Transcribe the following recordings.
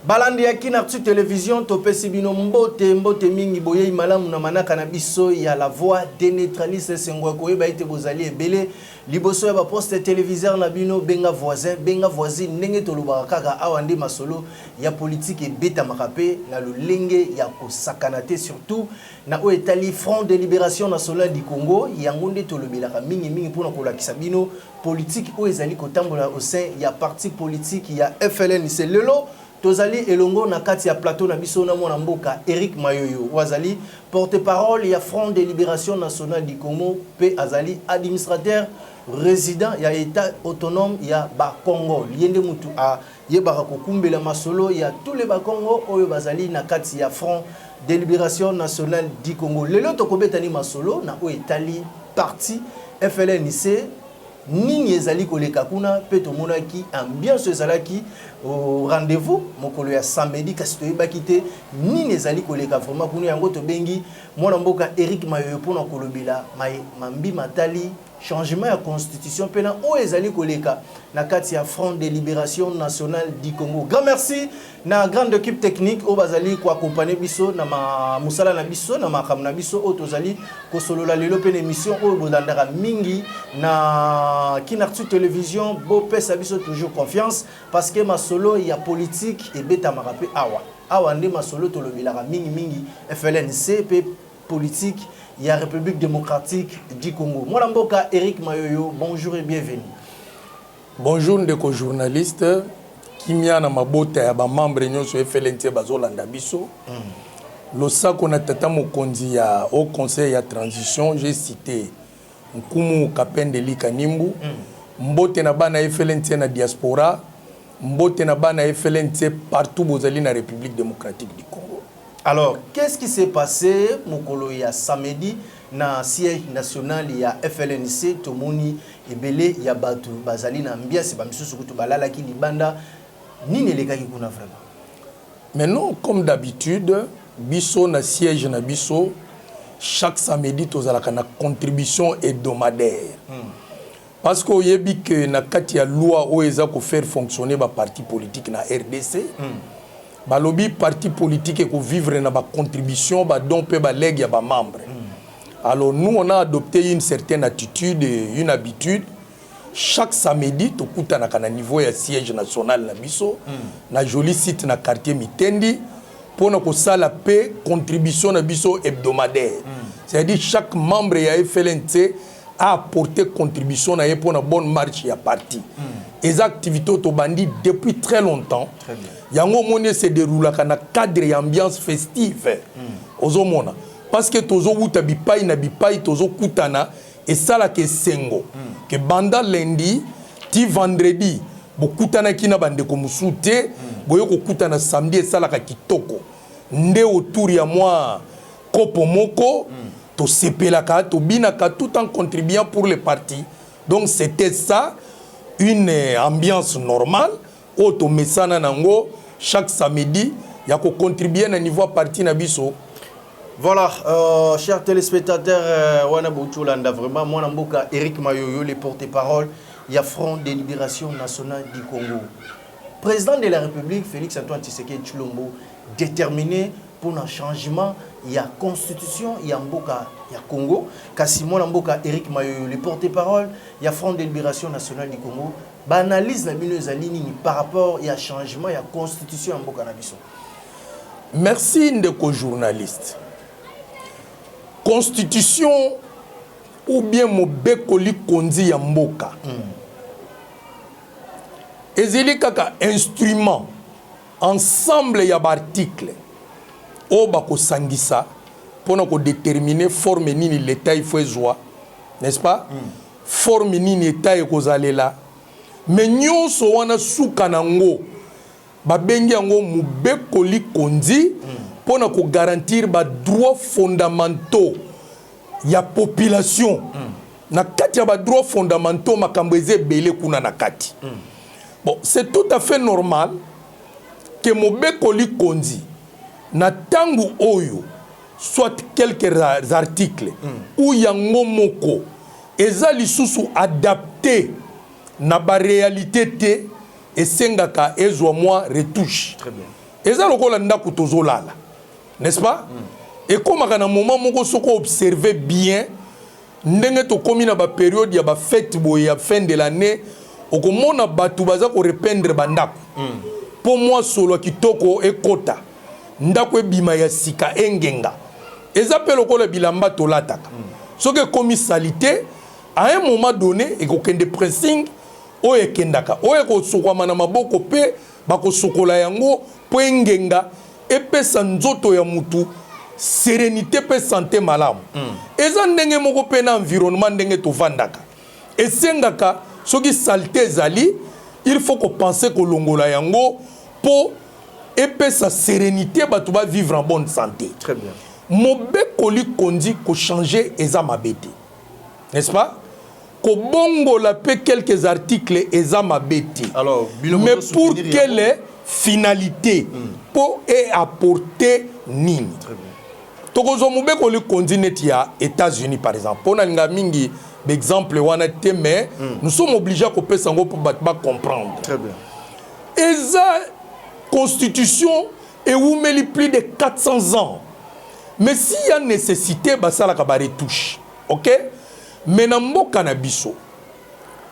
Balandi ya Kinartu Télévision, topesi bino mbote mingi boye malamu na manaka na biso ya la voix déneutraliste sengwa koyeba ite bozali ebele liboso ya ba poste téléviseur na bino benga voisine ndenge tolobaka kaka awa nde masolo ya politique ebeta makape na lolenge ya kosakana te surtout na o etali Front de Libération Nationale du Congo yango nde tolobelaka mingi pona kolakisa bino politique o ezali kotambola au sein ya parti politique ya FLN c'est lelo Tozali elongo na kati ya plateau na biso na mwana mboka Eric Mayoyo wazali porte-parole ya Front de Libération Nationale du Congo pe azali administrateur résident ya état autonome ya Bakongo yende mutu a yebaka kokumbela masolo ya tous les Bakongo oyo bazali na kati ya Front de Libération Nationale du Congo lelo tokobetani masolo na o etali parti FLNC nini ezali koleka kuna pe tomonaki ambiance ezalaki au rendez-vous mokolo ya samedi kasi toyebaki te nini ezali koleka vraiment kuna yango tobengi mwana mboka Eric Mayoyo pona kolobela mambi matali changement ya constitution pena o ezali koleka na kati ya Front de Libération Nationale du Congo. Grand merci na grande équipe technique o bazali ko accompagner biso na musala na biso na makam na biso o tozali ko solola lelo pe émission o bolandaka mingi na Kinartu Télévision bo pesa biso toujours confiance parce que masolo ya politique et beta marape awa nde masolo tolobelaka mingi FLNC pe politique il y a République démocratique du Congo. Moi, Mboka Eric Mayoyo, bonjour et bienvenue. Bonjour, ndeko journaliste. Kimia na mabota ya ba membre nyonso FLNT bazolanda biso. Lo sako na tata mokonzi ya au conseil ya transition, j'ai cité Nkumu Kapende Likanimbu, mbote na bana FLNT na diaspora, mbote na bana FLNT partout bozali na République démocratique du Congo. Alors, qu'est-ce qui s'est passé mokolo ya samedi na siège national ya FLNC tomoni ebele ya batu bazali na ambiance ba misusu kutu balala ki libanda nini lekaki kuna vraiment. Mais non, comme d'habitude, biso na siège na biso chaque samedi tozalaka na contribution hebdomadaire. Parce que oyebi que na kati ya loi o eza ko faire fonctionner ba parti politique na RDC. Balobi parti politique et vivre na ba contribution ba don pe ba leg ya ba membre. Alors nous on a adopté une certaine attitude et une habitude chaque samedi to kuta na kana niveau ya siège national na biso na joli site na quartier Mitendi pour na ko sala pe contribution na biso hebdomadaire. C'est-à-dire chaque membre ya FLNT a apporté contribution na pour na bonne marche ya parti. Les activités to bandi depuis très longtemps. Très bien. Yango mone se déroule na cadre et ambiance festive. Ozomona parce que tozo wuta bipai na bipai tozo kutana et ça la ke sengo que banda lundi ti vendredi bokutana kina bande ko musute boyo ko kutana samedi et ça la ka kitoko nde autour ya moi kopo moko to sepelaka to binaka tout en contribuant pour les partis. Donc c'était ça une ambiance normale auto mesana nango chaque samedi ya ko contribuer na niveau parti na biso. Voilà, chers téléspectateurs, wana boutulanda vraiment mwana mboka Eric Mayoyo le porte-parole ya Front de Libération Nationale du Congo. Président de la République Félix Antoine Tshisekedi Tshilombo déterminé pour un changement ya constitution ya mboka ya Congo kasi mwana mboka Eric Mayoyo le porte-parole ya Front de Libération Nationale du Congo ba analyse na bino ezali nini par rapport ya changement ya constitution ya mboka na biso. Merci ndeko journaliste. Constitution ou bien mobekoli konzi ya mboka. Ezeli kaka instrument ensemble ya article o bako sangisa pona ko déterminer forme nini l'état il faut ezwa, n'est-ce pas? Forme nini état ekozalela. Mais nyonso wana suka nango babengi yango mobekoli konzi pona ko garantir ba droits fondamentaux ya population. Na kati ya ba droits fondamentaux makambo ezebele kuna na kati. Bon, c'est tout à fait normal que mobekoli konzi na tangu oyo soit quelques articles ou yango moko eza lisusu adapté na ba réalité te et sengaka ezwa moi retouche. Très bien. eza lokola ndako tozolala, n'est-ce pas? Et comme à un moment moko soko observer bien ndenge to komi na ba période ya ba fête boye ya fin de l'année okomona batu baza ko repeindre bandako. Pour moi solo kitoko ekota ndako ebima ya sika engenga eza pe lokola bilamba tolataka. Soki komi salité à un moment donné ekokende pressing o ekendaka o ekosukwa na maboko pe bakosukola yango po engenga epesa nzoto ya mutu sérénité pe santé malamu. Eza ndenge moko pe na environnement ndenge tovandaka esengaka soki saleté ezali il faut qu'on pense que longola yango pour epesa sérénité bato ba vivre en bonne santé. Très bien. Mobekoli kondi ko changer eza mabete, n'est-ce pas? Ko bongo la pe quelques articles eza mabete. Alors mais pour quelle finalité pour apporter nini? Très bien. Tokozo mobekoli kondi neti ya États-Unis par exemple. Pona linga mingi d'exemple wana te mais nous sommes obligés ko pesa ngo pour batba comprendre. Très bien. Eza constitution et où met plus de 400 ans. Mais s'il y a nécessité, bah ça la kabare touche. OK? Mais na mboka na biso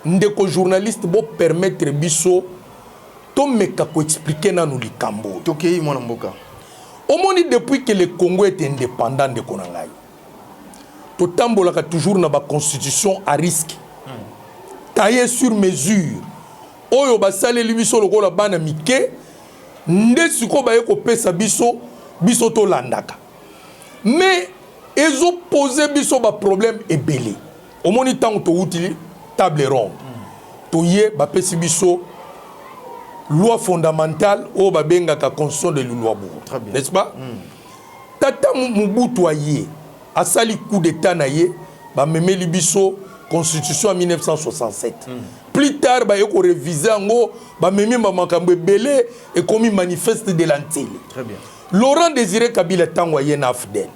ndeko journaliste bo permettre biso to meka ko expliquer na nous likambo. Tokei mwana mboka. Au moins depuis que le Congo est indépendant de Konangai. To tambolaka toujours na ba constitution à risque. Taillé sur mesure. Oyo ba saleli biso lokola bana mike nde siko ba yeko pesa biso to landaka. Mais ils ont posé biso ba problème ebele. Au moni tant to utili table ronde. To ye ba pesi biso loi fondamentale o ba benga ka constitution de l'Uluabu. N'est-ce pas? Tata Mobutu aye asali coup d'état na ye ba memeli biso constitution en 1967. Plus tard ba yeko réviser ngo ba memi ba makambo ebele et comme manifeste de l'antille. Très bien. Laurent Désiré Kabila tango ye na fidèle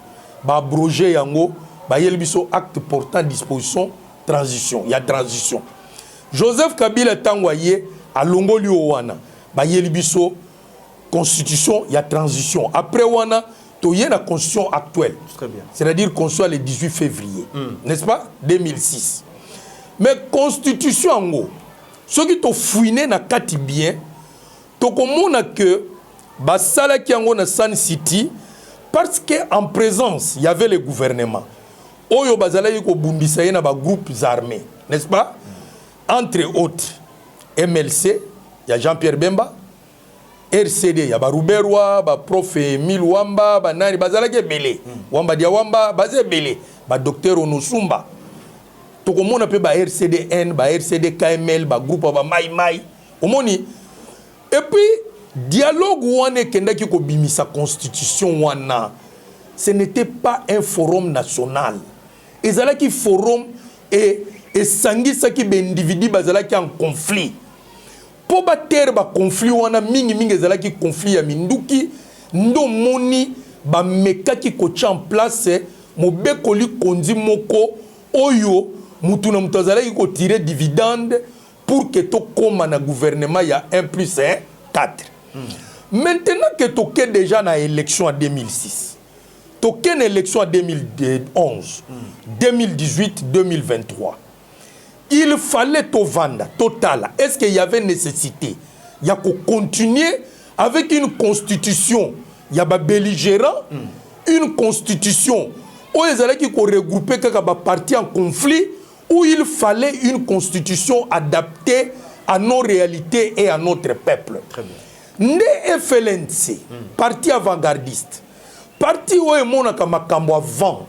ba abroger yango ba yelbiso acte portant disposition transition ya transition. Joseph Kabila tango ye a longoli wana ba yelbiso constitution ya transition. Après wana to ye la constitution actuelle. Très bien. C'est-à-dire constitution le 18 février. N'est-ce pas? 2006. Mais constitution ango ce qui to fouiné na kati bien to komona que basala ki yango na Sun City parce que en présence il y avait le gouvernement oyo bazala yiko bumbisa ye na ba groupes armés, n'est-ce pas? Entre autres MLC ya Jean-Pierre Bemba, RCD ya ba Ruberwa, ba prof Emile Wamba, ba nani bazala ke belé Wamba dia Wamba bazé belé ba docteur Onosumba to komona pe ba RCDN ba RCD KML ba groupe ba Mai Mai omoni. Et puis dialogue wana kendaki ko bimisa constitution wana ce n'était pas un forum national ezalaki forum et sangisa ki be individu bazalaki en conflit po ba terre ba conflit wana mingi ezalaki conflit ya minduki ndo moni ba mekaki ko en place mobekoli kondi moko oyo mutu na mutu azalaki ko tirer dividende pour que to koma na gouvernement ya 1+1 4. Maintenant que tu es déjà dans l'élection en 2006, tu es dans l'élection en 2011, 2018, 2023, il fallait te vendre total. Est-ce qu'il y avait nécessité? Il y a qu'on continuer avec une constitution, il y a des belligérants, une constitution où ils allaient regrouper quelques partis en conflit, où il fallait une constitution adaptée à nos réalités et à notre peuple. Très bien. Né FLNC, parti avant-gardiste, parti où est mon makambo avant.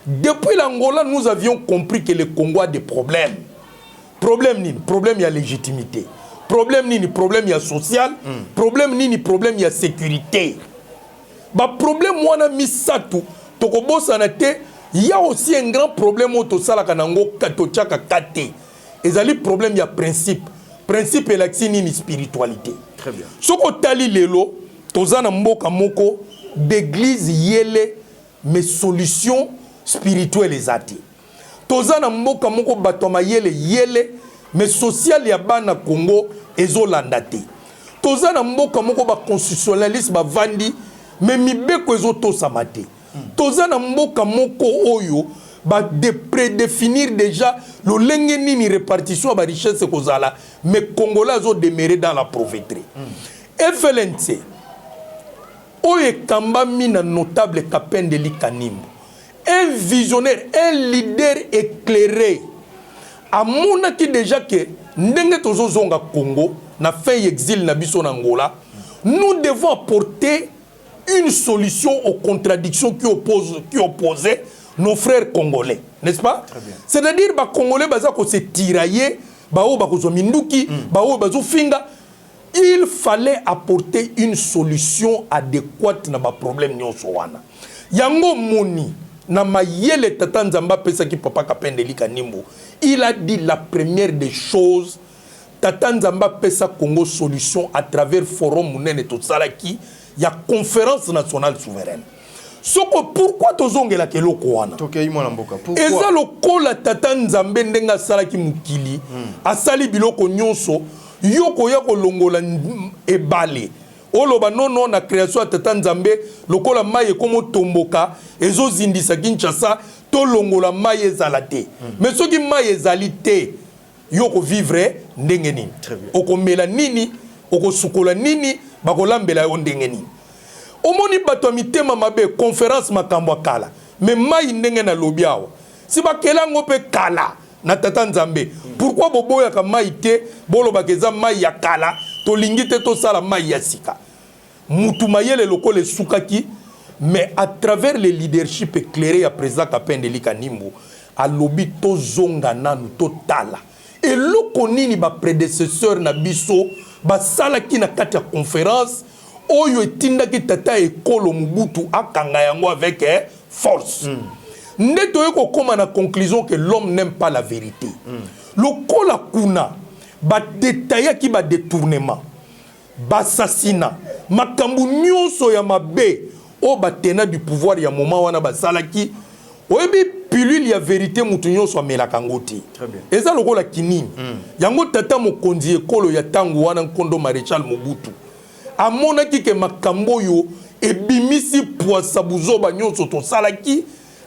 Depuis l'Angola, nous avions compris que le Congo a des problèmes. Problème nini? Problème y a légitimité. Problème nini? Problème y a social. Problème nini? Problème y a sécurité. Bah problème moi na misatu. Tokobo sanate. Il y a aussi un grand problème au Tosala Kanango Katochaka Kate. Et ça problème y a principe. Principe et l'action ni spiritualité. Très bien. Ce que tali lelo, tozana mboka moko d'église yele mais solutions spirituelles ezati. Tozana mboka moko batoma yele mais social ya bana Congo ezolandate. toza na mboka moko ba constitutionnaliste ba vandi mais mibeko ezoto samate toza na mboka moko oyo ba prédéfinir déjà le lenge nini répartition ba richesse kozala mais congolais zo demeurer dans la pauvreté FLNC oye kamba mina notable Kapendeli Kanimbo un visionnaire un leader éclairé amonaki déjà que ndenge tozozonga Congo na fin exil na biso na Angola nous devons apporter une solution aux contradictions qui opposaient nos frères congolais, n'est-ce pas? C'est-à-dire ba congolais baza ko se tirailler, ba o ba ko zominduki, ba o ba zo finga. Il fallait apporter une solution adéquate na ba problème nyonso wana. Yango moni na mayele tata Nzamba pesa ki papa Kapendeli Kanimbo. Il a dit la première des choses tata Nzamba pesa Congo solution à travers forum munene to salaki. Il y a conférence nationale souveraine. Soko pourquoi tozongela keloko wana? Tokei mwana mboka. Pourquoi? Eza lokola tata Nzambe ndenga salaki mukili. Asali biloko nyonso yoko yako longola ebale. Oloba non na création ya tata Nzambe lokola maye komo tomboka ezo zindisa Kinshasa to longola maye ezalate. Mais soki maye ezalite yoko vivre ndenge nini? Okomela nini? Okosukola nini? Bakolambela yo ndenge nini omoni bato ya mitema mabe conférence makambo kala mais mai ndenge na lobi awa si bakela ngo pe kala na tata Nzambe pourquoi boboya ka mai te boloba keza mai ya kala to lingite to sala mai ya sika mutu mayele lokole sukaki mais à travers le leadership éclairé ya président Kapendeli Kanimbo a lobi to zonga nanu to tala et loko nini ba prédécesseur na biso basala ki na kati ya conférence oyo etindaki tata ekolo Mobutu akanga yango avec force ndeto yeko koma na conclusion que l'homme n'aime pas la vérité lokola kuna ba détailler ki ba détournement ba assassinat makambu nyonso ya mabe o batena du pouvoir ya moment wana basala ki oyebi pilule ya vérité mutu nyonso amelaka ngo te eza lokola kinini yango tata mokonzi ekolo ya tango wana Nkondo Maréchal Mobutu amonaki ke makambo yo ebimisi poisa buzoba nyonso tosalaki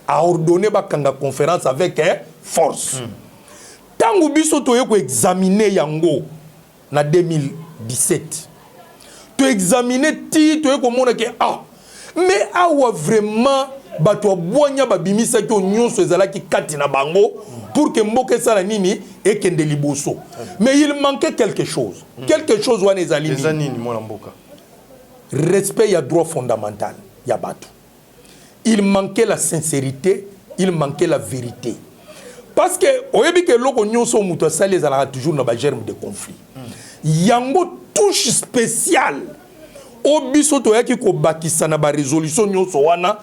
a ordonné bakanga conférence avec force tango biso toye ko examiner yango na 2017 to examiner ti toye ko mona ke mais awa vraiment bato boanya babimisa ki nyonso ezalaki kati na bango pour que mboke sala nini ekende liboso mais il manquait quelque chose wana ezali nini mwana mboka respect ya droit fondamental ya bato il manquait la sincérité il manquait la vérité parce que oyebi ke loko nyonso muto sala ezalaka toujours na ba germe de conflit yango touche spéciale obiso toyaki ko bakisa na ba résolution nyonso wana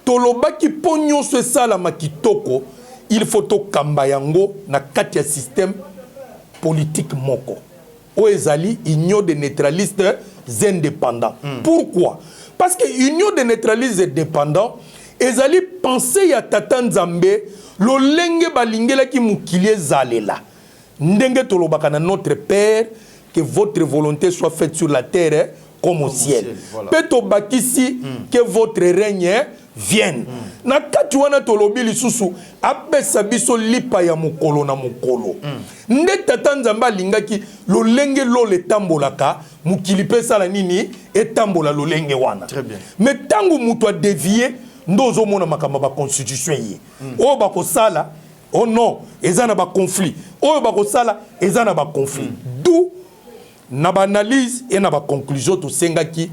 tolobaki po nyonso esalama kitoko il faut to kamba yango na kati ya système politique moko o ezali union de neutralistes indépendants pourquoi parce que union de neutralistes indépendants ezali pensée ya tata Nzambe lolenge balingelaki mukili ezalela ndenge tolobaka na notre père que votre volonté soit faite sur la terre comme au ciel. Peto bakisi que votre règne vienne. Na kati wana tolobi lisusu apesa biso lipa ya mokolo na mokolo. Nde tata Nzamba lingaki lolenge lo le tambolaka mukili pesa la nini etambola lolenge wana. Très bien. Mais tango mutu a dévié ndozo mona makamba ba constitution yi. O bako sala oh non, ezana ba conflit. O bako sala ezana ba conflit. D'où na ba analyse et na ba conclusion to sengaki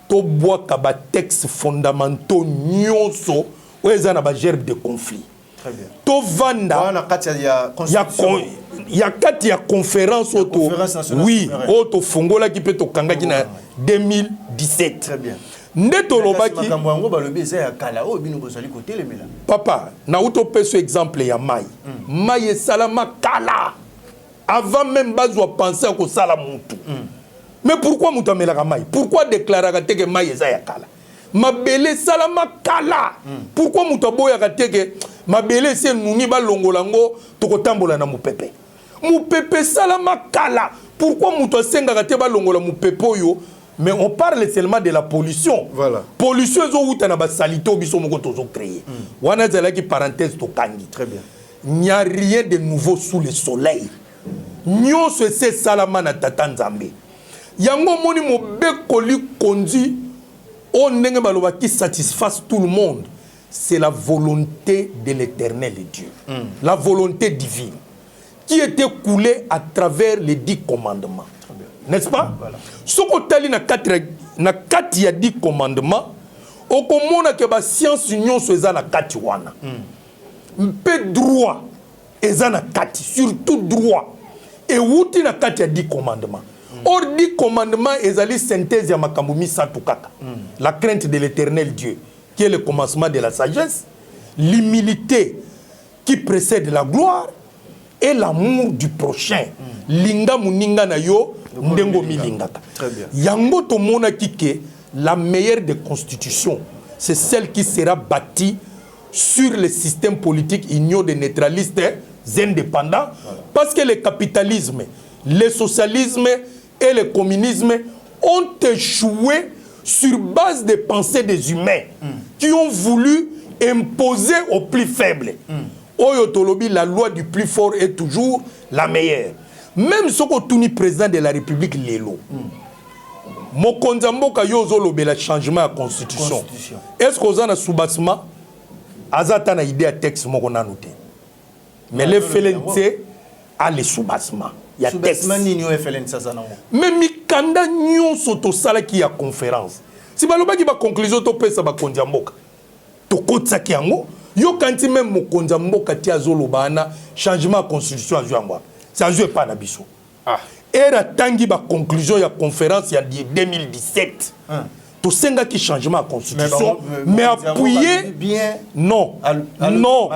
to boaka ba texte fondamentaux nyonso o ezana ba gerbe de conflit. Très bien. To vanda wana kati ya constitution ya kati ya conférence auto oui auto fongola ki pe to kangaki na 2017. Très bien. Ndeto lobaki makambo yango balobi eza ya kala o bino bozali kotelemela. Papa na uto peso exemple ya mai. Mai salama kala. Avant même bazwa penser à kosala mutu. Mais pourquoi mutu amelaka mai? Pourquoi déclarer que mai eza ya kala? Mabele salama kala. Pourquoi mutu aboya que mabele se nuni ba longolango tokotambola na mupepe? Moupepe salama kala. Pourquoi mouto senga gate ba longola moupepe yo? Mais on parle seulement de la pollution. Voilà. Pollution zo wuta na ba salito biso moko tozo créer. Wana zala ki parenthèse to kangi. Très bien. Il n'y a rien de nouveau sous le soleil. Nyon se se salama na tata Nzambe. Yango moni mo bekoli kondi on ndenge baloba qui satisfasse tout le monde. C'est la volonté de l'Éternel Dieu. La volonté divine qui était coulée à travers les 10 commandements. N'est-ce pas? Voilà. Ce qu'on t'a dit na 4 il y a 10 commandements. Au komona ke ba science union so eza na 4 wana. Peu droit eza na 4, surtout droit. Et wuti na 4 il y a 10 commandements. Or 10 commandements ezali synthèse ya makambo misatu kaka. La crainte de l'Éternel Dieu, qui est le commencement de la sagesse, l'humilité qui précède la gloire et l'amour du prochain. Linga muninga na yo ndengo milingaka. Très bien. Yango to mona kike la meilleure des constitutions, c'est celle qui sera bâtie sur le système politique union des neutralistes indépendants, parce que le capitalisme, le socialisme et le communisme ont échoué sur base des pensées des humains qui ont voulu imposer aux plus faibles. Oyotolobi, la loi du plus fort est toujours la meilleure. Même ce qu'on tourne président de la République, Lelo. Mokonzamboka yozolo be le changement à la constitution. Est-ce qu'on a un sous-bassement? Azata na idée à texte mokona noté. Mais les FLNC a les sous-bassements. Il y a texte. Mais mikanda nyon soto sala qui a conférence. Si baloba ki ba conclusion to pesa ba konzamboka. To kotsa ki yango. Yo kanti même mokonzamboka ti azoloba na changement à constitution azwangwa. Ça joue pas na biso. Ah. Era tangi ba conclusion ya conférence ya 2017. Tout senga qui changement à constitution mais appuyer bien non non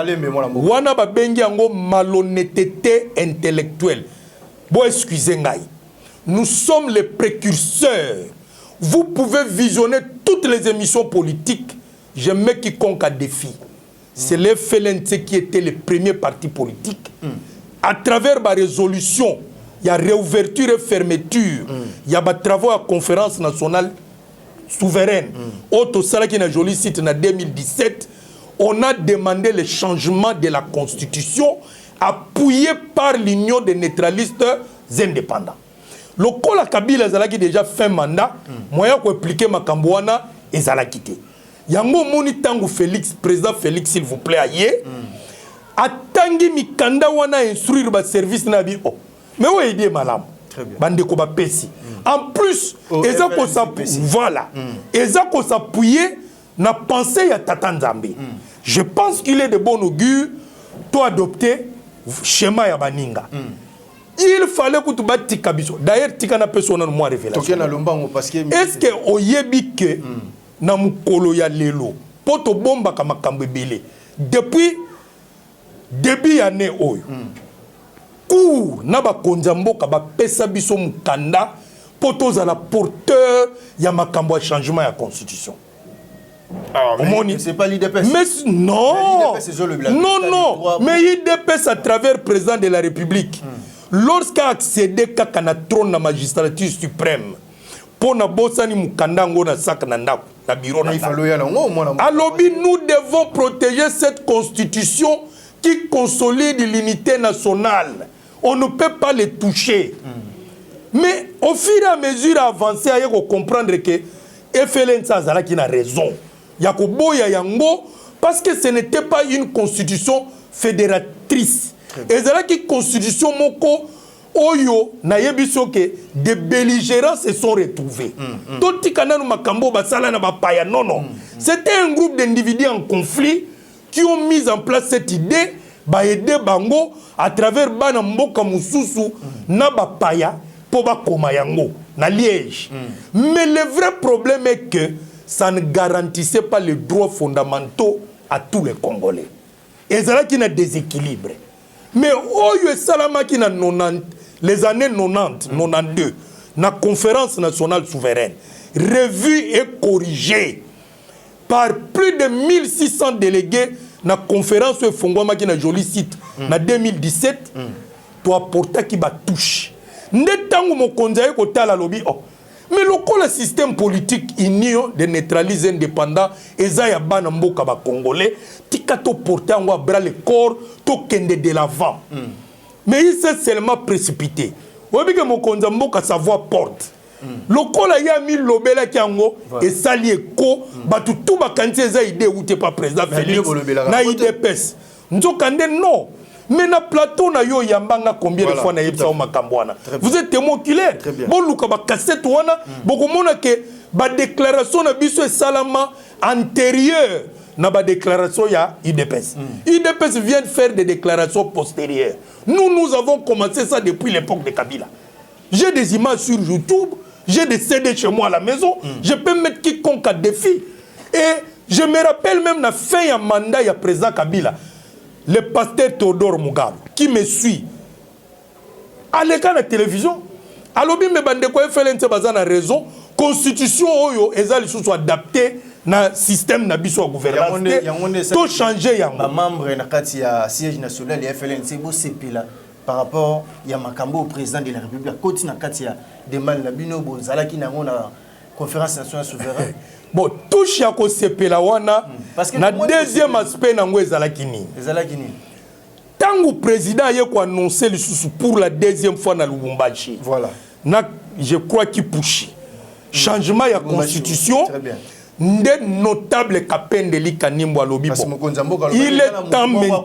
wana ba bengi yango malhonnêteté intellectuelle. Bon excusez ngai. Nous sommes les précurseurs. Vous pouvez visionner toutes les émissions politiques. Je mets quiconque à défi. C'est les FLNC qui étaient les premiers partis politiques. À travers ma résolution, il y a réouverture et fermeture. Il y a des travaux à conférence nationale souveraine. Auto Sala qui est un joli site en 2017, on a demandé le changement de la constitution appuyé par l'union des neutralistes indépendants. Le Kola Kabila Zalaki déjà fait mandat, moyen pour appliquer ma Kambouana et Zalakité. Yango Moni Tango Félix, président Félix, s'il vous plaît, aïe. Atangi Mikanda wana instruire ba service na bi oh. Mais où est malam? Très bien. Bande ko ba pesi. En plus, ezako s'appuyer voilà. Ezako s'appuyer na pensée ya Tata Nzambe. Je pense qu'il est de bon augure to adopter schéma ya baninga. Il fallait que tu battes Tikabiso. D'ailleurs, Tikana personne moi révélation. Est-ce que oyebi que na mukolo ya lelo poto bomba kama kambebele depuis début année oyo cour na ba konzamboka ba pesa biso mukanda poto za la porteur ya makambo ya changement ya constitution. Ah, mais c'est pas l'IDPS. Mais non, non, non. Mais l'IDPS à travers le président de la République, lorsqu'a accédé à la trône de la magistrature suprême, pour na bosani mukanda ngona sak na ndako na bureau na. Alors nous devons protéger cette constitution qui consolide l'unité nationale. On ne peut pas les toucher. Mais au fur et à mesure avancé, il faut comprendre que FLN Sazala qui a raison. Yakobo Yango, parce que ce n'était pas une constitution fédératrice. Et c'est là que constitution moko oyo na yebiso que des belligérants se sont retrouvés. Toti kananu makambo basala na bapaya non non. C'était un groupe d'individus en conflit qui ont mis en place cette idée ba aider bango à travers bana mboka mususu na bapaya pour bakoma yango na Liège. Mais le vrai problème est que ça ne garantissait pas les droits fondamentaux à tous les Congolais. Et c'est là qu'il y a un déséquilibre. Mais Oyo Salama qui a les années 90, 92, la conférence nationale souveraine, revue et corrigée par plus de 1600 délégués, la conférence Fongwama qui a un joli site, en 2017, to apporta qui ba touche nde tango mo konzaye ko tala lobby oh mais le système politique union de neutraliser indépendant eza ya bana mboka ba congolais tika to porter en bras le corps to kende de l'avant mais il s'est seulement précipité obi ke mo konza mboka sa voix porte lokola ya mi lobela kiango et sali eko batu tout bakanti eza idée ou te pas président Félix na IDPS nzokande non mais na plateau na yo yambanga combien de fois na yebisa o makambwana vous êtes témoin oculaire bon luka ba cassette wana bokomona ke ba déclaration na biso salama antérieure na ba déclaration ya IDPS IDPS vient de faire des déclarations postérieures nous avons commencé ça depuis l'époque de Kabila. J'ai des images sur YouTube, j'ai des CD chez moi à la maison, je peux mettre quiconque à défi. Et je me rappelle même la fin du mandat du président Kabila, le pasteur Théodore Mugabe, qui me suit à l'écran de la télévision. Alors, je me suis raison, constitution est adaptée na système na biso gouvernance to changer yango membre na kati ya siège national ya FLNC bo sepela par rapport ya makambo au président de la République koti na kati ya demal na bino bo zalaki na ngona conférence nationale souveraine bon touche ya ko sepela wana na deuxième aspect na ngo ezalaki ni tango président ye ko annoncer le sous pour la deuxième fois na Lubumbashi voilà na je crois qu'il push changement ya constitution nde notable Kapendeli Kanimbo alobi il est temps maintenant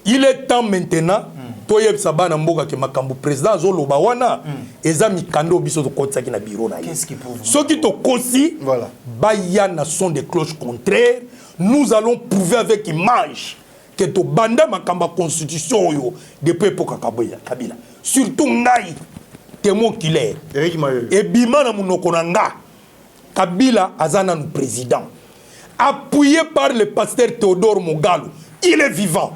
il est temps maintenant toyeb sabana mboka ke makambo président azoloba wana eza mikando biso to kotsaki na bureau na ye soki to kosi baya na son de cloches contraires nous allons prouver avec image que to banda makamba constitution yo depuis époque Kabila surtout ngai témoin oculaire et bimana munokonanga Kabila azana nous président appuyé par le pasteur Théodore Mogalo il est vivant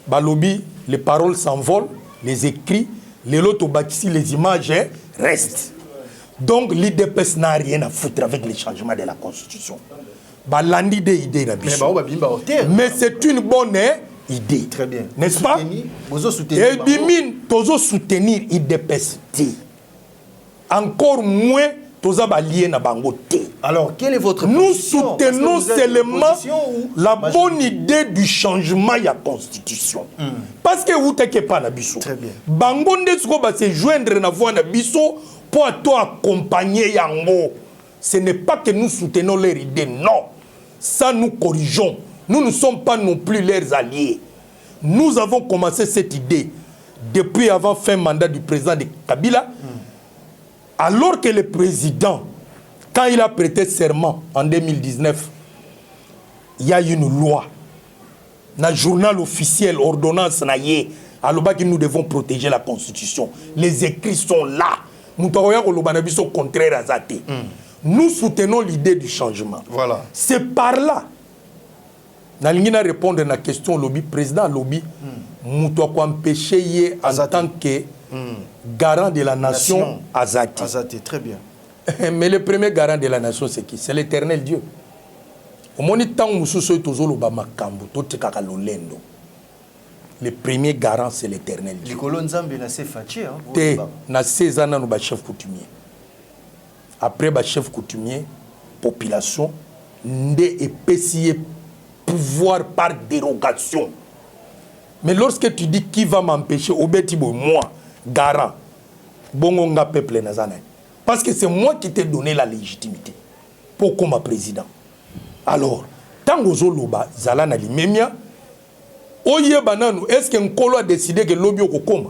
balobi les paroles s'envolent les écrits les lotos bâtis les images restent donc l'IDPS n'a rien à foutre avec les changements de la constitution balandi de idée mais c'est une bonne idée. Très bien. N'est-ce pas? Et bimine, tozo soutenir IDPS. Encore moins, tozo lié na bango te. Alors, quelle est votre Nous position? soutenons seulement la bonne idée du changement de la constitution. Parce que vous n'êtes pas na biso. Très bien. Bango ndesko ba se joindre na voix na biso pour toi accompagner yango. Ce n'est pas que nous soutenons leur idée, non. Ça nous corrigeons. Nous ne sommes pas non plus leurs alliés. Nous avons commencé cette idée depuis avant fin mandat du président de Kabila. Alors que le président, quand il a prêté serment en 2019, il y a une loi. Dans le journal officiel, ordonnance, alors que nous devons protéger la constitution. Les écrits sont là. Nous sommes contraire à Zate. Nous soutenons l'idée du changement. Voilà. C'est par là. Nalingina répondre à la question lobby président lobby muto ko empêcher en tant que garant de la nation Azati. Très bien. Mais le premier garant de la nation c'est qui? C'est l'Éternel Dieu. Au moni tant mususo tozolo ba makambo to tekaka lolendo. Le premier garant c'est l'Éternel Dieu. Likolo nzambe na se fachi te na 16 ans no ba chef coutumier. Après ba chef coutumier population ndé épessier pouvoir par dérogation. Mais lorsque tu dis qui va m'empêcher, obetibo moi, garant, bongonga peuple nazana. Parce que c'est moi qui t'ai donné la légitimité pour comme président. Alors, tant que zoloba zalana limemia, oye bananu, est-ce qu'un colo a décidé que l'obio kokoma?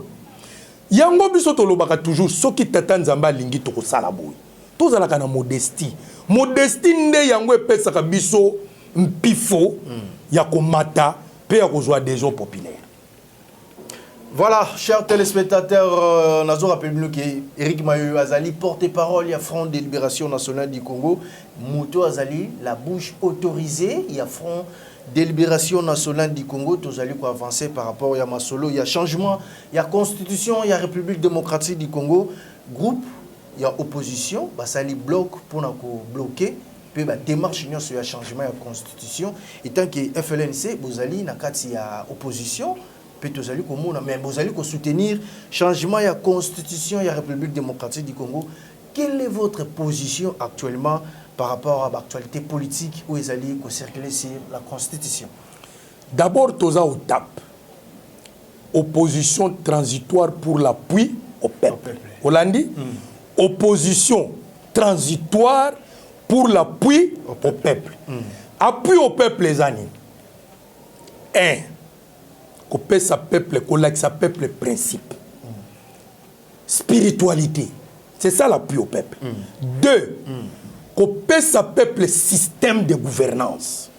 Yango biso tolobaka toujours ce qui t'attend zamba lingi toko salaboy. Tous alaka na modestie. Modestie nde yango epesaka biso mpifo ya komata pe ya kozwa des gens populaires. Voilà, chers téléspectateurs, nous rappelons que Eric Mayo Azali, porte-parole, il y a Front de Libération Nationale du Congo. Mouto Azali, la bouche autorisée, il y a Front de Libération Nationale du Congo. Tous allez avancer par rapport à Masolo. Il y a changement, il y a constitution, il y a République démocratique du Congo. Groupe, il y a opposition, Basali bloc pour nous bloquer. pe ba démarche union sur le changement de la constitution et tant que FLNC bozali na kati ya opposition pe tozali komona mais bozali ko soutenir changement de la constitution de la République démocratique du Congo. Quelle est votre position actuellement par rapport à l'actualité politique où ezali ko circuler sur la constitution? D'abord toza au TAP. Opposition transitoire pour l'appui au peuple. Hollandi, opposition transitoire pour l'appui au peuple. Appui au peuple, les amis. Un, qu'on paie sa peuple, qu'on laisse sa peuple principe. Spiritualité. C'est ça l'appui au peuple. Deux, qu'on paie sa peuple système de gouvernance.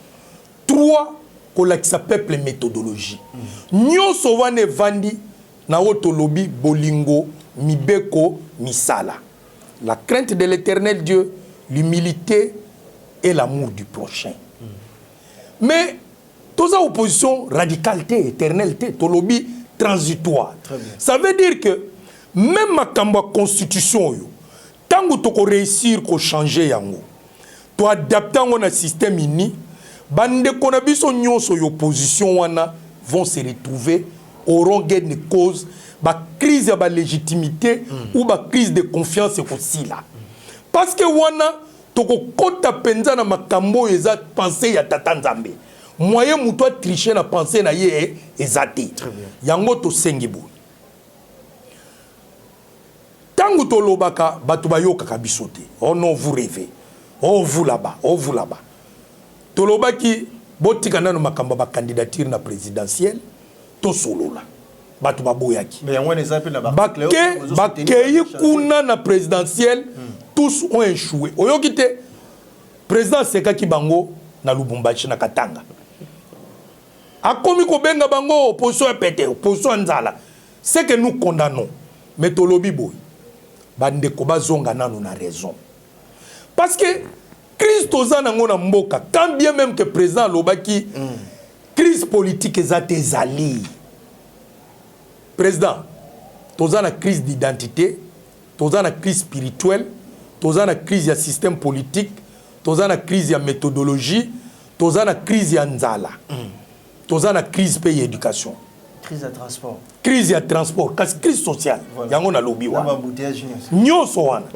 Trois, qu'on laisse sa peuple méthodologie. Nyo sovane vandi na otolobi bolingo mibeko misala. La crainte de l'Éternel Dieu, l'humilité et l'amour du prochain. Mais toute opposition radicalité, éternalité, tolobi transitoire. Ça veut dire que même ma kamba constitution tant que tu réussir à changer yango, tu adapter à système uni, bande konabiso nyonso opposition wana vont se retrouver auront gain de cause ba crise ya ba légitimité ou ba crise de confiance aussi là. Parce que wana toko kota penza na makambo eza pensée ya tata nzambe. Moyen muto tricher na pensée na ye ezati. Yango to sengibu. Tangu to lobaka batu bayoka kabisote. Oh non vous rêvez. Oh vous là-bas, oh vous là-bas. To lobaki botika na makambo ba candidature na présidentielle to solo là. Batu baboyaki. Mais yango neza pe na ba bakei kuna na présidentielle tous ont échoué. Oyokite président Sekaki Bango na Lubumbashi na Katanga. Akomi ko benga bango opposition pété, opposition nzala. C'est que nous condamnons. Mais tolobi boy. Bande ko bazonga nanu na raison. Parce que Christ ozana ngona mboka, quand bien même que président lobaki crise politique ezate zali. Président, tozana crise d'identité, tozana crise spirituelle, tozana crise ya système politique, tozana crise ya méthodologie, tozana crise ya nzala. Tozana crise pays éducation. Crise de transport. Crise ya transport, crise sociale. Yango na lobi wana. Nyonso wana.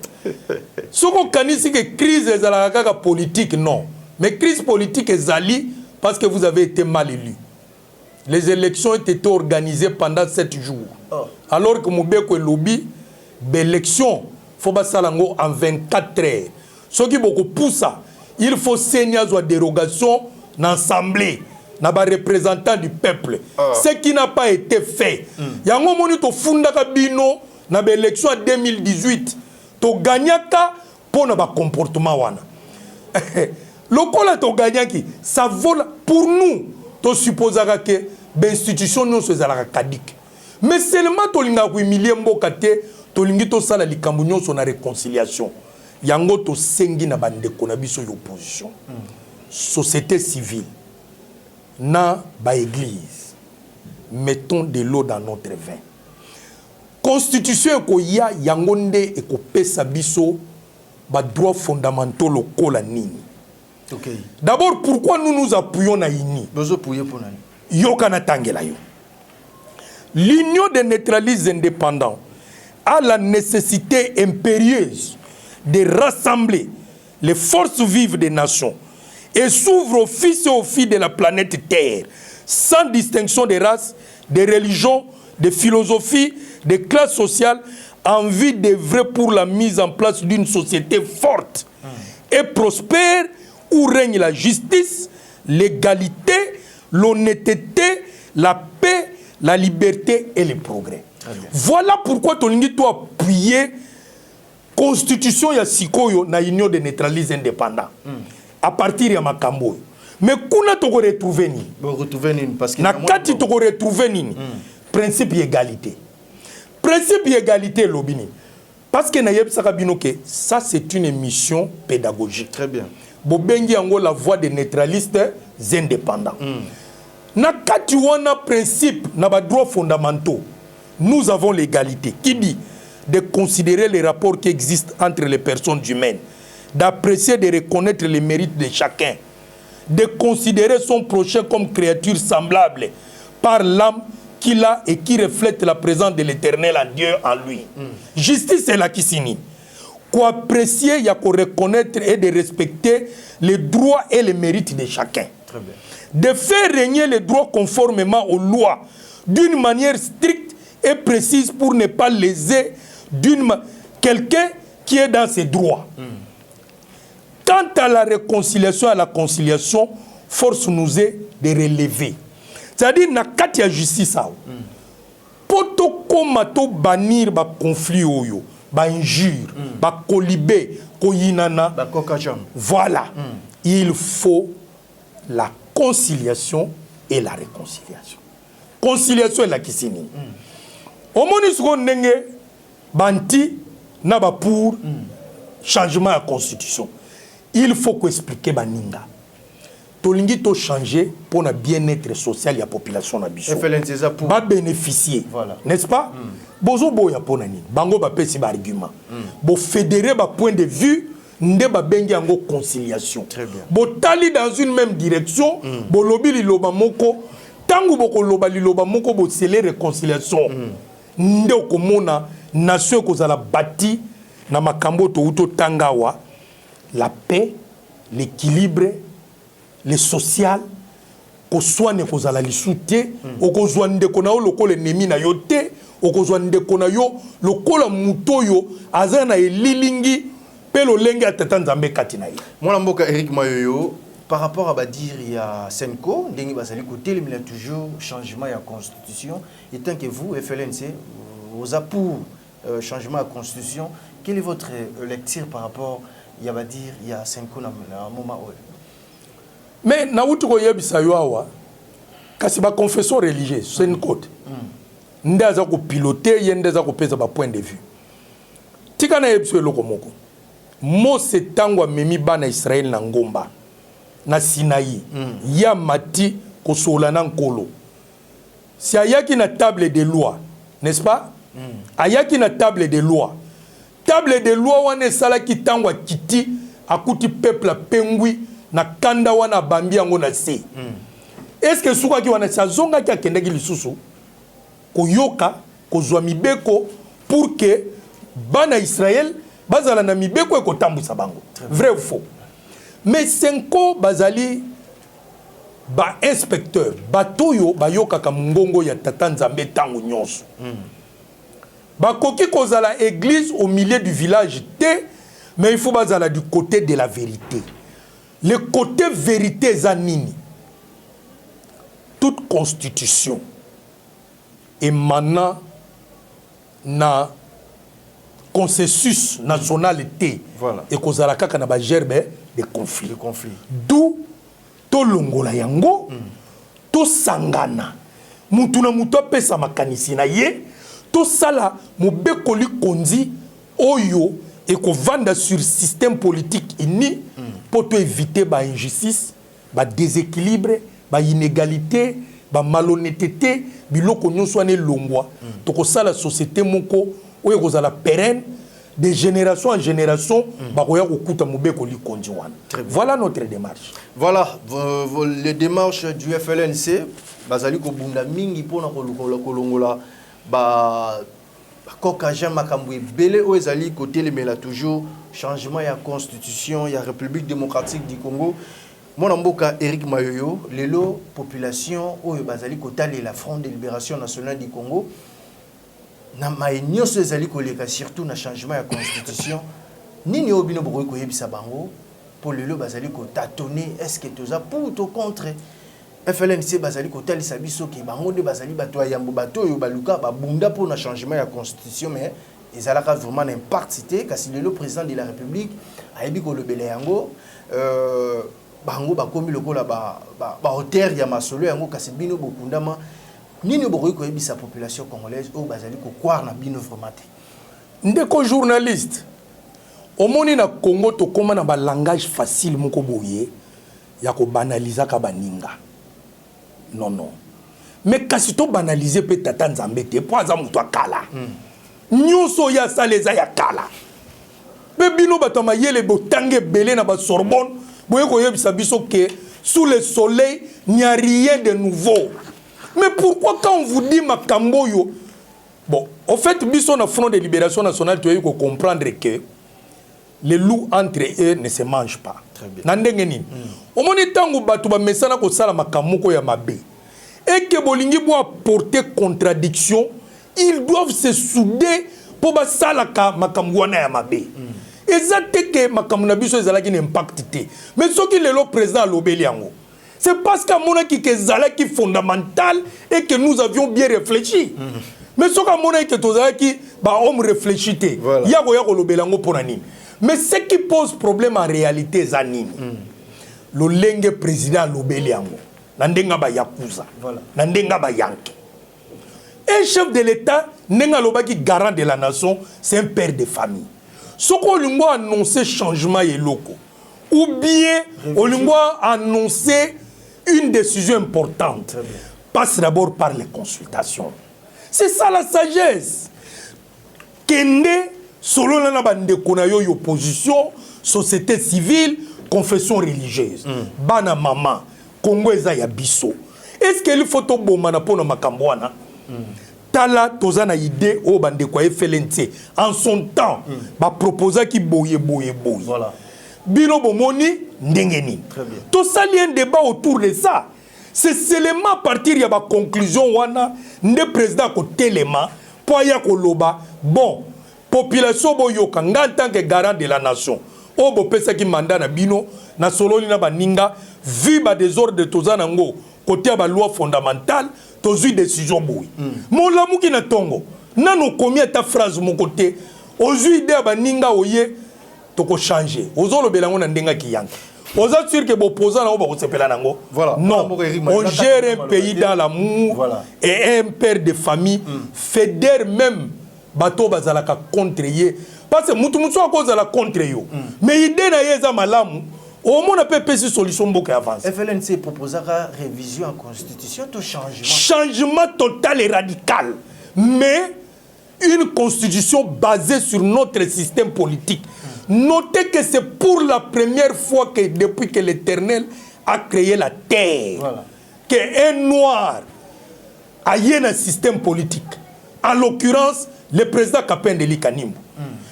Soko kanisi que crise ezala kaka politique non, mais crise politique ezali parce que vous avez été mal élu. Les élections ont été organisées pendant 7 jours. Alors que Moubeko et Lobby, l'élection, il faut salango en 24 heures. Ce qui beaucoup pousse, il faut saigner à dérogation dans l'Assemblée, dans les représentants du peuple. Ce qui n'a pas été fait. Il y a un moment où tu funda kabino dans l'élection en 2018, tu gagné pour le comportement wana. Le col tu gagné qui ça vaut pour nous. Tu supposes que l'institution non se zala kadik. Mais seulement to linga ku humilier mboka te, to lingi to sala likambo nyonso na réconciliation. Yango to sengi na bande ko na biso opposition. Société civile na ba église. Mettons de l'eau dans notre vin. Constitution ko ya yangonde e ko pesa biso ba droits fondamentaux lokola nini. Okay. D'abord, pourquoi nous nous appuyons na INI? Yokana tangela yo. L'Union des neutralistes indépendants a la nécessité impérieuse de rassembler les forces vives des nations et s'ouvre aux fils et aux filles de la planète Terre, sans distinction de races, de religions, de philosophies, de classes sociales, en vue d'œuvrer pour la mise en place d'une société forte et prospère où règne la justice, l'égalité, l'honnêteté, la paix, la liberté et le progrès. Voilà pourquoi Tolingi doit appuyer constitution ya sikoyo na union de neutralistes indépendants. À partir de Makambo. Mais kuna to retrouver ni? Parce que na kati to retrouver ni? Principe d'égalité. Principe d'égalité lobini. Parce que na yebsaka bino que ça c'est une mission pédagogique. Très bien. Bobengi yango la voix des neutralistes indépendants. Na kati wana principe na ba droits fondamentaux. Nous avons l'égalité qui dit de considérer les rapports qui existent entre les personnes humaines d'apprécier, de reconnaître les mérites de chacun, de considérer son prochain comme créature semblable par l'âme qu'il a et qui reflète la présence de l'Éternel en Dieu en lui. Justice c'est la Kisini. Quoi apprécier, il y a qu'on reconnaître et de respecter les droits et les mérites de chacun. Très bien. De faire régner les droits conformément aux lois d'une manière stricte et précise pour ne pas léser quelqu'un qui est dans ses droits. Quant à la réconciliation et à la conciliation, force nous est de relever. C'est-à-dire, na kati ya justice, poto komato bannir ba conflit oyo, ba injure, ba kolibé, koyinana. Voilà. Il faut la conciliation et la réconciliation. Conciliation et la kisini. Au moins, ndenge banti na ba pour changement de la constitution. Il faut qu'on explique baninga. Tolingi to changer pour le bien-être social de la population na biso. Ba bénéficier. Voilà. N'est-ce pas? Bozo boya pour nani. Bango ba pesi ba argument. Bo fédérer ba point de vue nde ba bengi yango conciliation. Très bien. Bo tali dans une même direction, bo lobi liloba moko, tangu boko loba liloba moko bo sceller réconciliation. Nde okomona nation kozala bâti na makambo to uto tangawa la paix, l'équilibre, le social, ko soane kozala lisute, o kozwa ndeko na yo lokola ennemi na yo te, o kozwa ndeko na yo lokola muto yo azana elilingi pe lolenge atata nzambe kati na ye. Mwana mboka Eric Mayoyo, par rapport à Badir, il y a Senko, Dengi Basali côté, il y a toujours changement de la constitution. Et tant que vous, FLNC, vous avez pour changement de la constitution, quelle est votre lecture par rapport à Badir, il y a Senko dans un moment où? Mais na wutuko yebisa yo awa kasi ba confession religieuse c'est une côte ndaza ko piloter yendaza ko pesa ba point de vue tika na yebisa loko moko Mose tangwa memi bana Israël na ngomba na Sinaï ya mati ko sola na nkolo si ayaki na table de loi n'est-ce pas ayaki na table de loi wana sala ki tangwa kiti akuti peuple pengwi na kanda wana bambi yango na se. Est-ce que suka ki wana sazonga ki akendeki lisusu koyoka kozwa mibeko pour que bana Israël bazala na mibeko ekotambusa bango. Vrai ou faux? Mais Senko bazali ba inspecteur batoyo bayoka ka mungongo ya tata nzambe tango nyonso. Bakoki kozala église au milieu du village te, mais il faut bazala du côté de la vérité. Le côté vérité zanini. Toute constitution émanant na consensus nationalité et kozala kaka na ba gerbe de conflit. D'où to longola yango to sangana. Mutu na mutu pesa makanisi na ye to sala mobekoli konzi oyo et qu'on vende sur système politique uni pour éviter ba injustice, ba déséquilibre, ba inégalité, ba malhonnêteté, biloko nyonso ane longwa. To ko sala société moko oyo ko sala pérenne de génération en génération ba ko ya ko kuta mobeko li konji wana. Voilà notre démarche. Voilà les démarches du FLNC bazali ko bunda mingi pona ko longola ba Koka Jean Makamboué Belé ou ezali côté les mêla toujours changement ya constitution ya République démocratique du Congo. Mon amboka Eric Mayoyo lelo population ou bazali kotali la Front de libération nationale du Congo na maenyo so ezali koleka surtout na changement ya constitution nini obino bokoy ko yebisa bango pour lelo bazali ko tâtonner est-ce que toza pour ou contre FLNC bazali kotali sabiso ki bango de bazali bato yambo bato yo baluka ba bunda pour na changement ya constitution mais ezalaka vraiment n'impact cité kasi le président de la République ayebi ko lobele yango bango ba komi lokola ba hauteur ya masolo yango kasi bino bokundama nini bokoyi ko yebisa population congolaise o bazali ko croire na bino vraiment te ndeko journaliste omoni na Congo to koma na ba langage facile moko boye ya ko banaliser ka baninga. Non. Mais kasi to banaliser pe tata nzambe te po aza mutu akala. Nyonso ya saleza ya kala. Pe bino batama yele botange belé na ba Sorbonne, boye koyebisa biso que sous le soleil, il n'y a rien de nouveau. Mais pourquoi quand on vous dit makambo yo? Bon, au fait, biso na Front de Libération Nationale, tu as eu qu'on comprendre que les loups entre eux ne se mangent pas. Très bien. Nandenge nini. Au moment tango batu ba mesana ko sala makamoko ya mabe. Et que bolingi bo apporter contradiction, ils doivent se souder pour ba sala ka makambo wana ya mabe. Exacte que makambo na biso ezalaki n'impact te. Mais ce qui le président lobeli yango. C'est parce qu'à mon avis que zalaki fondamental et que nous avions bien réfléchi. Mais ce qu'à mon avis que tozalaki ba homme réfléchi te. Yako yako lobeli yango pour nani. Mais ce qui pose problème en réalité, Zanini, le lenge président Lobeliango, Nandenga ba Yakuza, Nandenga ba Yanke. Un chef de l'État, Nenga Lobaki garant de la nation, c'est un père de famille. Ce qu'on lui a annoncé changement et loco, ou bien on lui a annoncé une décision importante, passe d'abord par les consultations. C'est ça la sagesse. Kende selon la bande konayo opposition, société civile, confession religieuse. Bana mama, Congo eza ya biso. Est-ce que il faut to bomana pona makambwana? Tala tozana idée o bande kwa FLNT en son temps, ba proposa ki boye. Voilà. Bino bomoni ndengeni. Très bien. To sali un débat autour de ça. C'est seulement à partir ya ba conclusion wana nde président ko telema po ya ko loba bon population boyoka en tant que garant de la nation o bo pesa ki mandat na bino na sololi na baninga vu ba désordre de tozanango côté ba loi fondamentale tozui décision boy mon lamu ki na tongo nano combien ta phrase mon côté ozui idée baninga oye toko changer ozolo belango na ndenga ki yank oza sûr que l'opposant na ba sepela nango non on gère un pays dans l'amour et un père de famille fédère même bato bazalaka contre ye parce que mutu a cause la contre yo mais idée na yeza malamu au moins on peut penser solution beaucoup avance. FLNC proposera révision en constitution tout changement total et radical mais une constitution basée sur notre système politique. Notez que c'est pour la première fois que depuis que l'Éternel a créé la terre qu'un noir a eu un système politique. En l'occurrence, le président Kapendeli Kanimbu.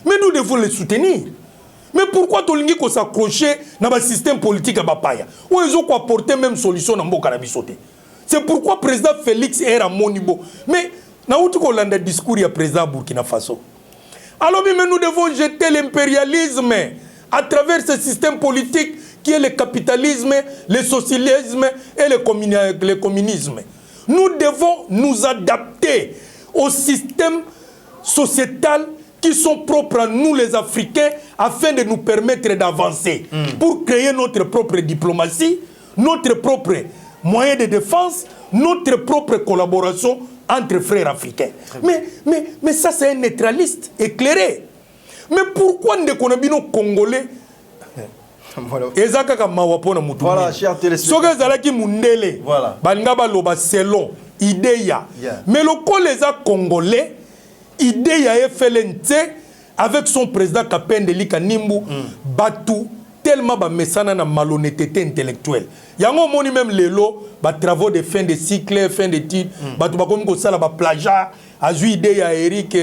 Mais nous devons le soutenir. Mais pourquoi Tolingi ko s'accrocher dans le système politique à Bapaya? Ou ils ont apporté même solution dans le Canabisoté. C'est pourquoi le président Félix est à Monibo. Mais na outu ko landa discours ya président Burkina Faso. Alors mais nous devons jeter l'impérialisme à travers ce système politique qui est le capitalisme, le socialisme et le communisme. Nous devons nous adapter au système sociétal qui sont propres à nous les Africains afin de nous permettre d'avancer pour créer notre propre diplomatie, notre propre moyen de défense, notre propre collaboration entre frères africains. Mais ça c'est un neutraliste éclairé. Mais pourquoi nous sommes Congolais? Voilà, cher téléspectateurs. Voilà. Selon Idéa. Mais le les Congolais, Idéa FLNT avec son président Kapendeli Kanimbu, Batou tellement ba mesana na malhonnêteté intellectuelle. Yango moni même lelo ba travaux de fin de cycle, fin d'études, Batou ba comme ko sala ba plagiat, a ju idée ya Eric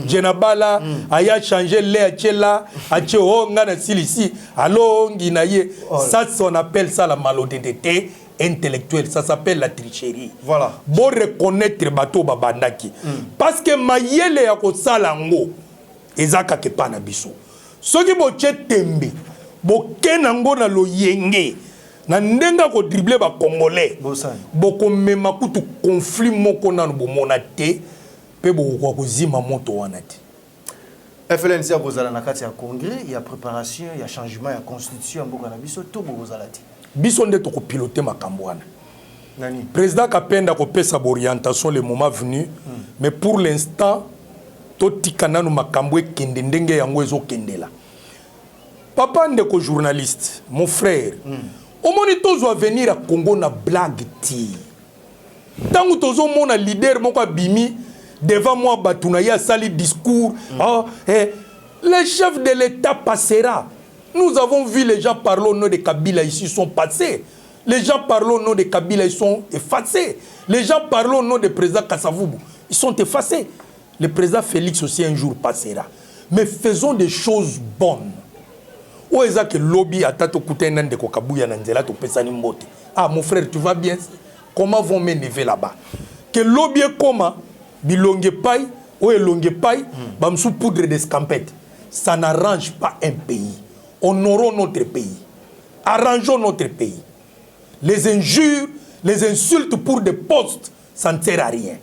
Jenabala, aya changer l'air tchela, a tcho nga na silisi, alo nginaye. Ça on appelle ça la malhonnêteté intellectuelle, ça s'appelle la tricherie. Voilà. Bon reconnaître bateau babandaki. Parce que mayele ya ko sala ngo ezaka ke pana biso. Soki bo tembe bo kenango na lo yenge na ndenga ko dribbler ba congolais bo ko mema kutu conflit moko na bo monate pe bo ko zima moto wanati. FLNC a bozala na kati ya congrès, il y a préparation, il y a changement, il y a constitution mboka na biso to bozala ti. Biso nde to ko piloter makambo wana. Nani président Kapenda ko pesa orientation le moment venu mais pour l'instant to tikana no makambo ekende ndenge yango ezo kendela. Papa ndeko journaliste, mon frère, au moment où on venir à Congo na blague ti. Tant que tozo mona leader moko bimi devant moi batuna ya sali discours Le chef de l'État passera. Nous avons vu les gens parler au nom de Kabila ici, sont passés. Les gens parlent au nom de Kabila, ils sont effacés. Les gens parlent au nom du président Kasavubu, ils sont effacés. Le président Félix aussi un jour passera. Mais faisons des choses bonnes. Où est-ce que le lobby a tato kouten nande ko kabuya nanzela to pesani mbote. Ah mon frère, tu vas bien? Comment vont m'élever là-bas? Que le lobby est comment? Bilongue paille, ou elongue paille, bamsou poudre d'escampette. Ça n'arrange pas un pays. Honorons notre pays. Arrangeons notre pays. Les injures, les insultes pour des postes, ça ne sert à rien.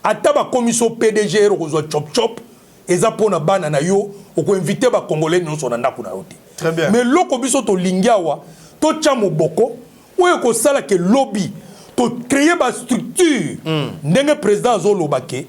Ataba commission PDG rozo chop chop, eza pona bana na yo, oko inviter ba congolais nyonso na ndako na yote. Très bien. Mais loko biso to lingiawa, to chamo boko, ou eko sala ke lobby, to créer ba structure. Ndenge président zo lobake,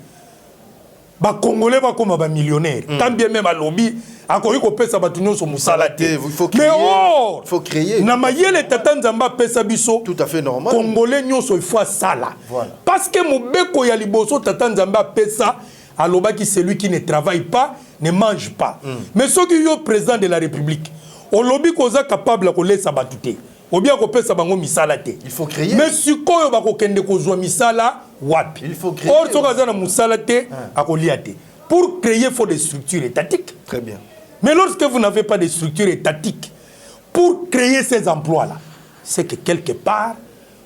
ba congolais ba koma ba millionnaire. Tant bien même à lobby, akoki ko pesa batu nyonso musala te. Il faut créer. Mais il faut créer. Na mayele tata nzamba pesa biso. Tout à fait normal. Congolais nyonso il faut sala. Voilà. Parce que mobeko ya liboso tata nzamba pesa alobaki celui qui ne travaille pas ne mange pas. Mais ceux qui sont président de la République, au lobby koza capable ko laisser batute. Ou bien ko pesa bango misala te. Il faut créer. Mais sikoyo bako kende ko zwa misala wapi. Il faut créer. Or soka za na musala te akolia te. Pour créer il faut des structures étatiques. Très bien. Mais lorsque vous n'avez pas de structure étatique pour créer ces emplois-là, c'est que quelque part,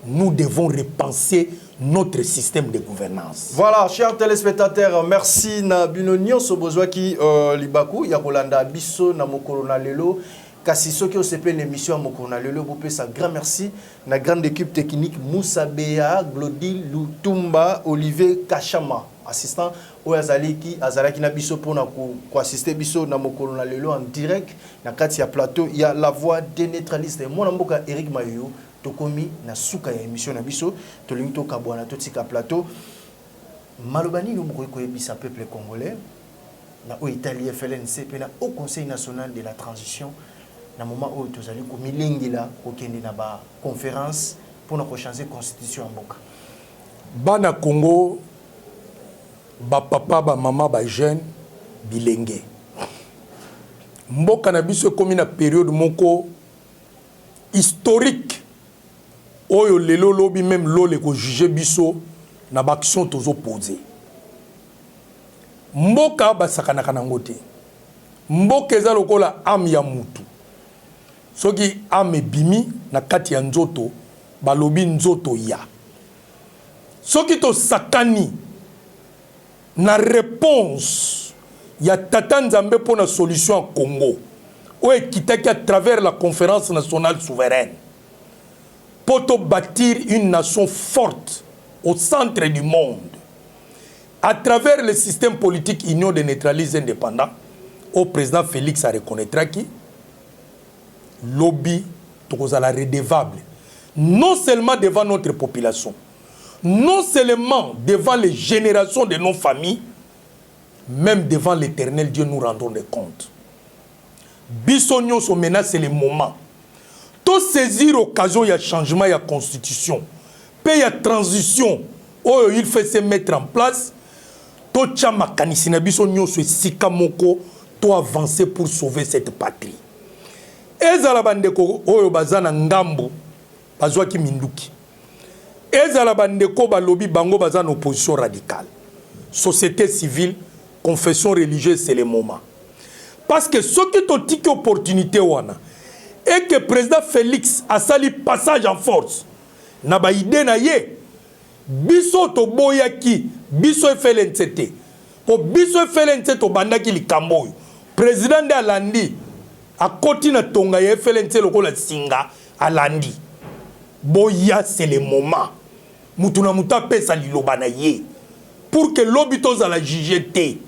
nous devons repenser notre système de gouvernance. Voilà, chers téléspectateurs, merci na binonio so besoin qui libaku ya kolanda biso na mokolo na lelo. Kasi soki o sepe l'émission mokolo na lelo bo pesa grand merci na grande équipe technique Moussa Bea, Glodil Lutumba, Olivier Kachama, assistant au Azalaki na biso pona ko assister biso na mokolo na lelo en direct na kati ya plateau il y a la voix des neutralistes. Mon mboka Eric Mayo tokomi na suka ya émission na biso to limito kabwana to tika plateau malobani no moko ko yebisa peuple congolais na o Italie FLNC pe na au Conseil national de la transition na moment où tozali ko milingila ko kende na ba conférence pour na ko changer constitution mboka bana Congo ba papa ba mama ba jeune bilenge mboka na biso komi na période moko historique oyo lelo lobi même lole ko juger biso na ba action tozo poser mboka ba sakana kana ngote mboka eza lokola am ya mutu soki ame bimi na kati ya nzoto balobi nzoto ya soki to sakani na réponse ya tata nzambe pour la solution à Congo ou ekitaki à travers la conférence nationale souveraine pour bâtir une nation forte au centre du monde à travers le système politique union de neutralistes indépendants au président Félix a reconnaîtra qui lobby tokozala redevable non seulement devant notre population non seulement devant les générations de nos familles, même devant l'éternel Dieu nous rendons des comptes. Bissonio so maintenant c'est le moment. Tout saisir l'occasion, il y a changement, il y a constitution. Puis il y a transition. Oh, il faut se mettre en place. Tout chama kanisina bissonio so sikamoko to avancer pour sauver cette patrie. Ezala bandeko oyo bazana ngambo bazwa ki minduki. Ezala bandeko balobi bango baza en opposition radicale. Société civile, confession religieuse, c'est le moment. Parce que ce qui est une opportunité wana et que le président Félix a sali passage en force. Na ba idée na ye biso to boyaki biso FLNCT. Po biso FLNCT to bandaki likambo. Président de Alandi a continué tonga ye FLNCT lokola singa Alandi. Boya c'est le moment. Mutuna muta pesa liloba na ye pour que l'obito à la JGT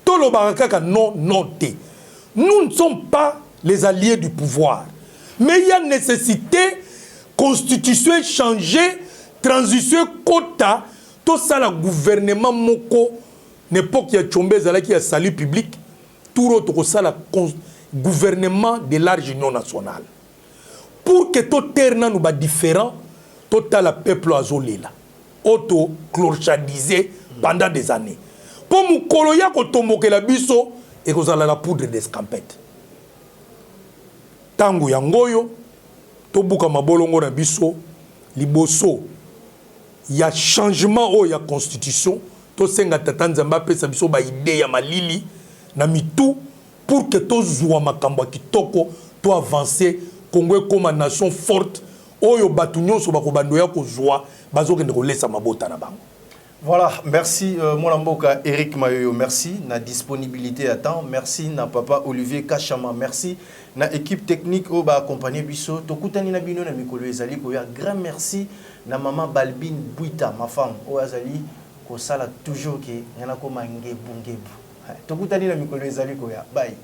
to lobaraka non noté. Nous ne sommes pas les alliés du pouvoir, mais il y a nécessité constitution changer transition quota tout ça le gouvernement moko n'époque ya Tchombe zalaki ya salut public tout autre ça la gouvernement de large union nationale pour que tout terrain nous ba différent total la peuple azolela auto clochardisé pendant des années pour mukolo ya ko tombokela biso et que la poudre d'escampette. Tango yangoyo, to buka mabolongo na biso, liboso, y a changement o ya constitution, to senga tatanzamba pesa biso ba idée ya malili, na mitu, pour que to zouwa makambo kitoko, to avancer, Congo comme nation forte, oyo batunyo so bako bandoya ko zouwa, bazo kende ko lesa mabota na bango. Voilà, merci Molamboka Eric Mayoyo, merci na disponibilité à temps, merci na papa Olivier Kachama, merci na équipe technique au ba accompagner biso, tokutani na bino na mikolo ezali ko ya grand merci na maman Balbine Buita, ma femme, o azali ko sala toujours ke yana ko mangebu ngebu. Tokutani na mikolo ezali ko ya, bye.